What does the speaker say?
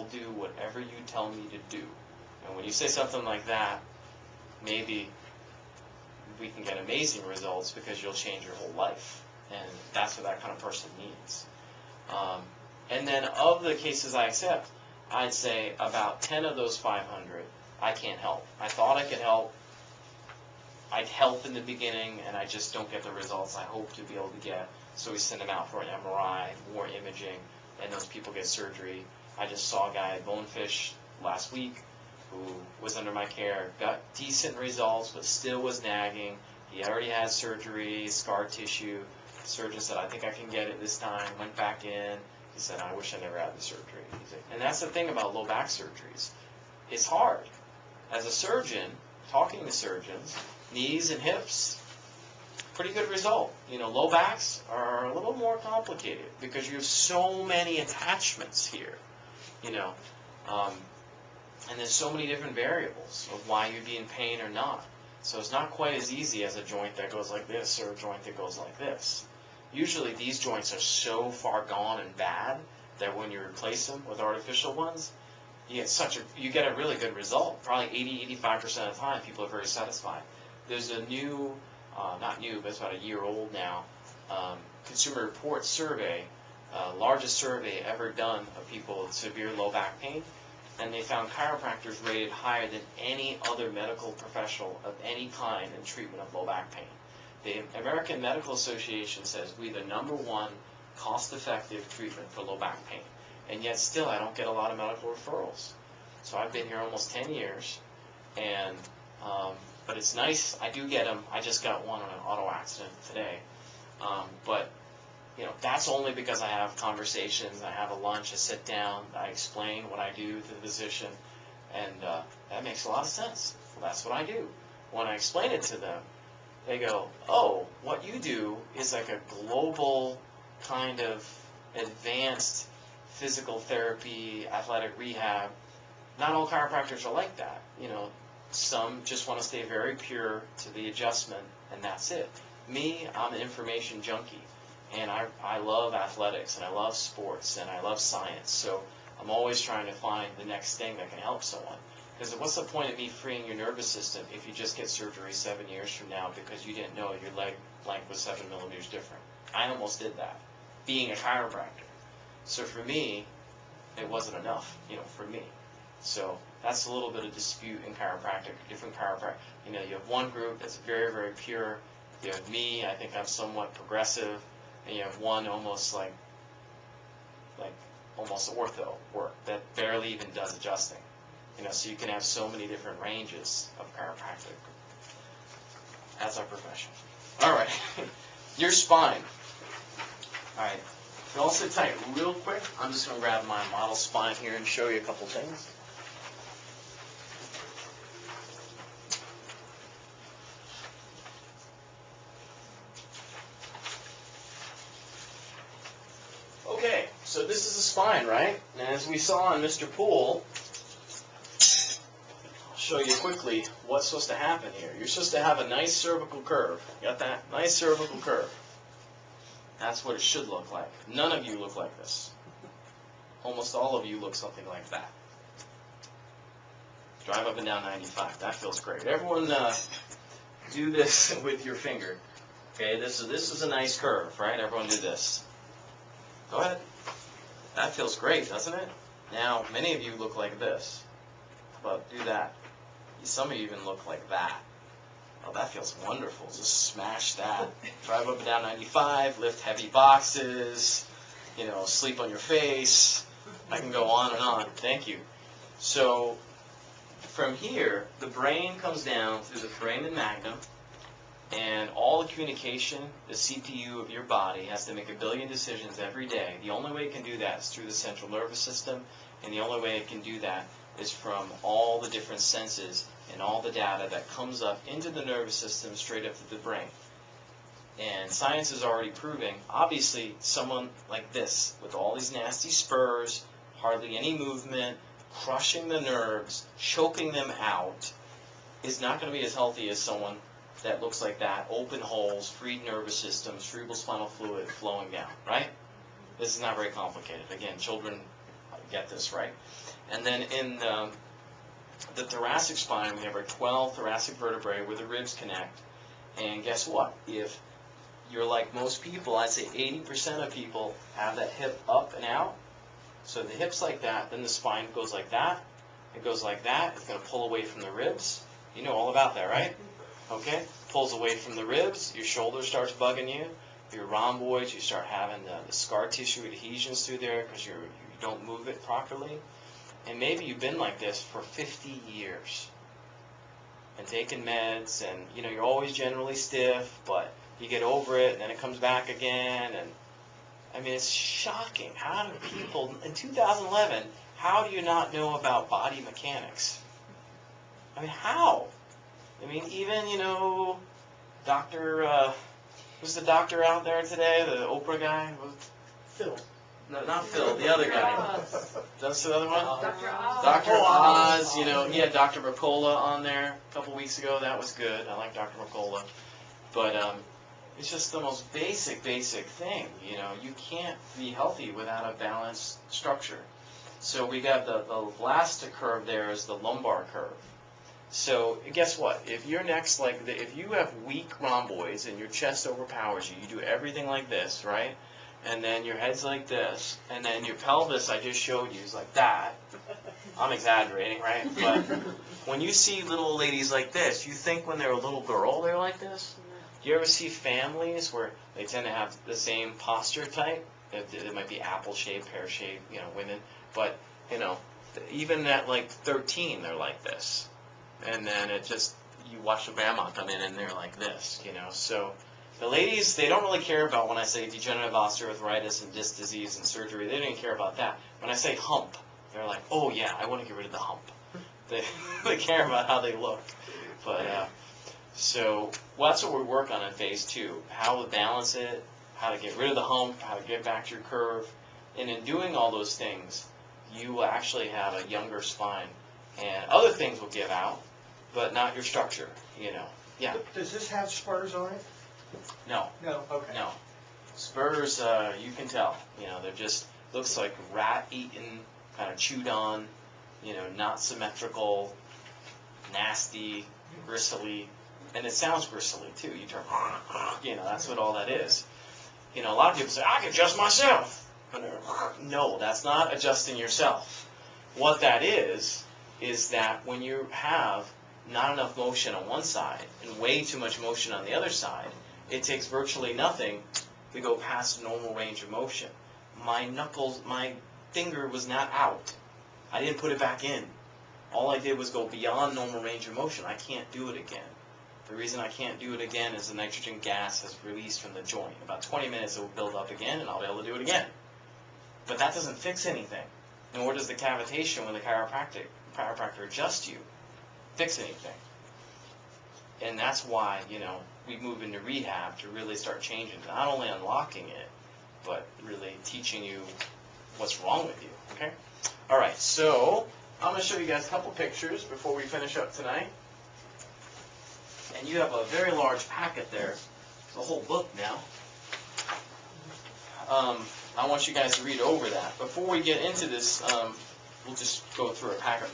will do whatever you tell me to do. And when you say something like that, maybe we can get amazing results because you'll change your whole life. And that's what that kind of person needs. And then of the cases I accept, I'd say about 10 of those 500, I can't help. I thought I could help. I'd help in the beginning, and I just don't get the results I hope to be able to get. So we send them out for an MRI, more imaging, and those people get surgery. I just saw a guy at Bonefish last week who was under my care, got decent results, but still was nagging. He already had surgery, scar tissue. The surgeon said, I think I can get it this time. Went back in. He said, I wish I never had the surgery. And that's the thing about low back surgeries. It's hard. As a surgeon, talking to surgeons, knees and hips, pretty good result. You know, low backs are a little more complicated because you have so many attachments here, you know, and there's so many different variables of why you'd be in pain or not. So it's not quite as easy as a joint that goes like this or a joint that goes like this. Usually these joints are so far gone and bad that when you replace them with artificial ones, you get a really good result. Probably 80-85% of the time, people are very satisfied. There's a new, not new, but it's about a year old now, Consumer Reports survey, largest survey ever done of people with severe low back pain, and they found chiropractors rated higher than any other medical professional of any kind in treatment of low back pain. The American Medical Association says we're the #1 cost-effective treatment for low back pain, and yet still I don't get a lot of medical referrals. So I've been here almost 10 years, and but it's nice. I do get them. I just got one on an auto accident today, but you know, that's only because I have conversations. I have a lunch, I sit down, I explain what I do to the physician, and that makes a lot of sense. Well, that's what I do. When I explain it to them, they go, oh, what you do is like a global kind of advanced physical therapy, athletic rehab. Not all chiropractors are like that. You know, some just want to stay very pure to the adjustment, and that's it. Me, I'm an information junkie, and I love athletics, and I love sports, and I love science, so I'm always trying to find the next thing that can help someone. Because what's the point of me freeing your nervous system if you just get surgery 7 years from now because you didn't know your leg length was 7 millimeters different? I almost did that, being a chiropractor. So for me, it wasn't enough, you know, for me. So that's a little bit of dispute in chiropractic, different chiropractic. You know, you have one group that's very, very pure. You have me, I think I'm somewhat progressive, and you have one almost like almost ortho work that barely even does adjusting. You know, so you can have so many different ranges of chiropractic. That's our profession. All right, your spine. All right, you all sit tight real quick. I'm just going to grab my model spine here and show you a couple things. Okay, so this is the spine, right? And as we saw in Mr. Poole, I'll show you quickly what's supposed to happen here. You're supposed to have a nice cervical curve. Got that? Nice cervical curve. That's what it should look like. None of you look like this. Almost all of you look something like that. Drive up and down 95. That feels great. Everyone do this with your finger. Okay, this is a nice curve, right? Everyone do this. Go ahead. That feels great, doesn't it? Now, many of you look like this. How about do that? Some of you even look like that. Oh, that feels wonderful. Just smash that. Drive up and down 95, lift heavy boxes, you know, sleep on your face. I can go on and on. Thank you. So, from here, the brain comes down through the foramen magnum, and all the communication, the CPU of your body has to make 1 billion decisions every day. The only way it can do that is through the central nervous system, and the only way it can do that is from all the different senses and all the data that comes up into the nervous system straight up to the brain. And science is already proving, obviously, someone like this, with all these nasty spurs, hardly any movement, crushing the nerves, choking them out, is not going to be as healthy as someone that looks like that, open holes, free nervous system, cerebral spinal fluid flowing down, right? This is not very complicated. Again, children get this right. And then in the thoracic spine, we have our 12 thoracic vertebrae where the ribs connect. And guess what? If you're like most people, I'd say 80% of people have that hip up and out. So the hip's like that, then the spine goes like that. It goes like that. It's going to pull away from the ribs. You know all about that, right? Okay? Pulls away from the ribs. Your shoulder starts bugging you. Your rhomboids, you start having the scar tissue adhesions through there because you don't move it properly. And maybe you've been like this for 50 years and taking meds, and you're always generally stiff, but you get over it and then it comes back again. And I mean, it's shocking. How do people in 2011, how do you not know about body mechanics? I mean, how? I mean, even Dr. Who's the doctor out there today? The Oprah guy? Phil. No, not Phil. The other guy. That's the other one? Dr. Oz. Dr. Oz. He had Dr. Mercola on there a couple weeks ago. That was good. I like Dr. Mercola. But it's just the most basic thing. You can't be healthy without a balanced structure. So we got the last curve there is the lumbar curve. So guess what? If your neck's if you have weak rhomboids and your chest overpowers you, you do everything like this, right? And then your head's like this, and then your pelvis I just showed you is like that. I'm exaggerating, right? But when you see little ladies like this, you think when they're a little girl they're like this? Do you ever see families where they tend to have the same posture type? It might be apple-shaped, pear-shaped, women. But, even at 13, they're like this. And then you watch the grandma come in and they're like this, So the ladies, they don't really care about when I say degenerative osteoarthritis and disc disease and surgery. They don't even care about that. When I say hump, they're like, oh yeah, I want to get rid of the hump. They care about how they look. But so that's what we work on in phase 2. How to balance it, how to get rid of the hump, how to get back to your curve. And in doing all those things, you will actually have a younger spine. And other things will give out, but not your structure, Yeah. Does this have spurs on it? No. No, okay. No. Spurs, you can tell. They're just, looks like rat-eaten, kind of chewed on, not symmetrical, nasty, gristly. And it sounds gristly, too. You turn, that's what all that is. A lot of people say, I can adjust myself. No, that's not adjusting yourself. What that is that when you have not enough motion on one side and way too much motion on the other side, it takes virtually nothing to go past normal range of motion. My finger was not out. I didn't put it back in. All I did was go beyond normal range of motion. I can't do it again. The reason I can't do it again is the nitrogen gas has released from the joint. About 20 minutes it will build up again and I'll be able to do it again. But that doesn't fix anything. Nor does the cavitation when the chiropractor adjusts you fix anything. And that's why, we move into rehab to really start changing, not only unlocking it, but really teaching you what's wrong with you, okay? All right, so I'm going to show you guys a couple pictures before we finish up tonight. And you have a very large packet there. It's a whole book now. I want you guys to read over that. Before we get into this, we'll just go through a packet.